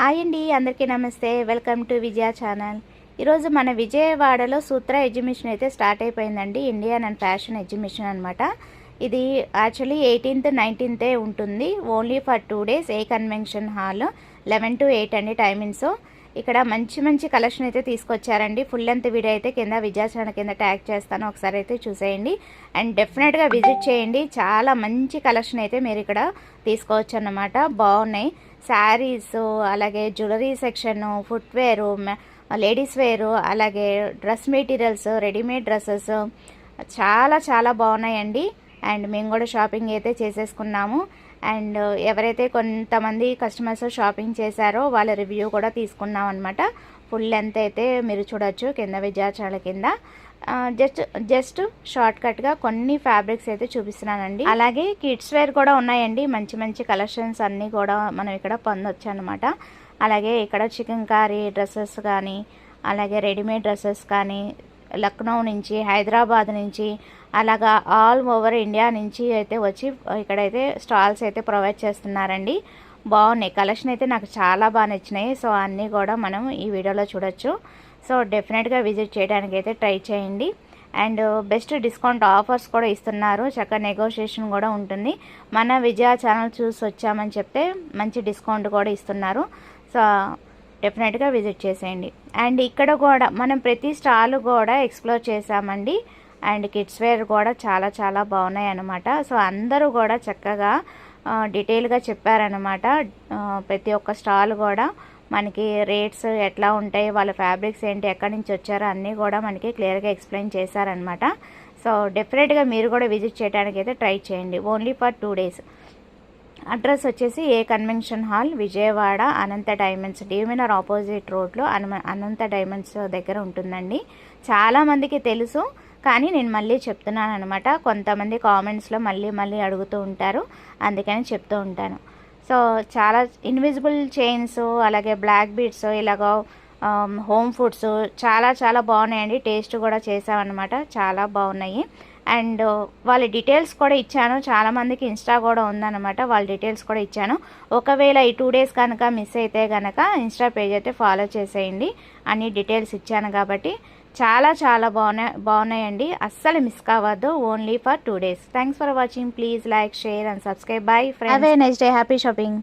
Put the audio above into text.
Hi అండి, అందరికీ నమస్తే. Welcome to Vijaya channel. ఈరోజు మన విజయవాడలో సూత్ర ఎగ్జిబిషన్ అయితే స్టార్ట్ అయిపోయిందండి. ఇండియన్ అండ్ ఫ్యాషన్ ఎగ్జిబిషన్ అనమాట. ఇది యాక్చువల్లీ 18th 19th ఉంటుంది. Only for 2 days. A convention hall 11 to 8 అండి టైమింగ్స్. ఇక్కడ మంచి మంచి కలెక్షన్ అయితే తీసుకొచ్చారండి. ఫుల్ లెంత్ వీడియో అయితే కింద విజయ ఛానల్ కింద ట్యాగ్ చేస్తాను, ఒకసారి అయితే చూసేయండి. అండ్ డెఫినెట్గా విజిట్ చేయండి. చాలా మంచి కలెక్షన్ అయితే మీరు ఇక్కడ తీసుకోవచ్చు అన్నమాట. బాగున్నాయి శారీస్, అలాగే జ్యువెలరీ సెక్షన్, ఫుట్వేరు, లేడీస్ వేరు, అలాగే డ్రెస్ మెటీరియల్స్, రెడీమేడ్ డ్రెస్సెస్ చాలా చాలా బాగున్నాయండి. అండ్ మేము కూడా షాపింగ్ అయితే చేసేసుకున్నాము. అండ్ ఎవరైతే కొంతమంది కస్టమర్స్ షాపింగ్ చేశారో వాళ్ళ రివ్యూ కూడా తీసుకున్నాం అనమాట. ఫుల్ లెంత్ అయితే మీరు చూడొచ్చు కింద విజయ ఛానల్ కింద. జస్ట్ షార్ట్ కట్గా కొన్ని ఫ్యాబ్రిక్స్ అయితే చూపిస్తున్నానండి. అలాగే కిడ్స్ వేర్ కూడా ఉన్నాయండి. మంచి మంచి కలెక్షన్స్ అన్నీ కూడా మనం ఇక్కడ పొందొచ్చు అనమాట. అలాగే ఇక్కడ చికెన్ కర్రీ డ్రెస్సెస్ కానీ, అలాగే రెడీమేడ్ డ్రెస్సెస్ కానీ, లక్నో నుంచి, హైదరాబాద్ నుంచి, అలాగా ఆల్ ఓవర్ ఇండియా నుంచి అయితే వచ్చి ఇక్కడైతే స్టాల్స్ అయితే ప్రొవైడ్ చేస్తున్నారండి. బాగున్నాయి కలెక్షన్ అయితే నాకు చాలా బాగా నచ్చినాయి. సో అన్నీ కూడా మనం ఈ వీడియోలో చూడొచ్చు. సో డెఫినెట్గా విజిట్ చేయడానికి అయితే ట్రై చేయండి. అండ్ బెస్ట్ డిస్కౌంట్ ఆఫర్స్ కూడా ఇస్తున్నారు. చక్కగా నెగోషియేషన్ కూడా ఉంటుంది. మన విజయ ఛానల్ చూసి వచ్చామని చెప్తే మంచి డిస్కౌంట్ కూడా ఇస్తున్నారు. సో డెఫినెట్గా విజిట్ చేసేయండి. అండ్ ఇక్కడ కూడా మనం ప్రతి స్టాల్ కూడా ఎక్స్ప్లోర్ చేసామండి. అండ్ కిడ్స్ వేర్ కూడా చాలా చాలా బాగున్నాయి అన్నమాట. సో అందరూ కూడా చక్కగా డీటెయిల్గా చెప్పారనమాట. ప్రతి ఒక్క స్టాల్ కూడా మనకి రేట్స్ ఎట్లా ఉంటాయి, వాళ్ళ ఫ్యాబ్రిక్స్ ఏంటి, ఎక్కడి నుంచి వచ్చారో అన్నీ కూడా మనకి క్లియర్గా ఎక్స్ప్లెయిన్ చేశారనమాట. సో డెఫినెట్గా మీరు కూడా విజిట్ చేయడానికి అయితే ట్రై చేయండి. Only for 2 days. అడ్రస్ వచ్చేసి ఏ కన్వెన్షన్ హాల్, విజయవాడ, అనంత డైమండ్స్, డివినర్ ఆపోజిట్ రోడ్లో అనంత డైమండ్స్ దగ్గర ఉంటుందండి. చాలామందికి తెలుసు, కానీ నేను మళ్ళీ చెప్తున్నాను అనమాట. కొంతమంది కామెంట్స్లో మళ్ళీ మళ్ళీ అడుగుతూ ఉంటారు, అందుకని చెప్తూ ఉంటాను. సో చాలా ఇన్విజిబుల్ చైన్స్, అలాగే బ్లాక్ బీడ్స్, ఇలాగ హోమ్ ఫుడ్స్ చాలా చాలా బాగున్నాయండి. టేస్ట్ కూడా చేసామన్నమాట, చాలా బాగున్నాయి. అండ్ వాళ్ళ డీటెయిల్స్ కూడా ఇచ్చాను. చాలామందికి ఇన్స్టా కూడా ఉందన్నమాట, వాళ్ళ డీటెయిల్స్ కూడా ఇచ్చాను. ఒకవేళ ఈ 2 days కనుక మిస్ అయితే కనుక ఇన్స్టా పేజ్ అయితే ఫాలో చేసేయండి. అన్ని డీటెయిల్స్ ఇచ్చాను కాబట్టి చాలా చాలా బాగున్నాయండి. అస్సలు మిస్ కావద్దు. Only for 2 days. Thanks for watching. Please like, share and subscribe. Bye friends. Have a nice day. Happy shopping.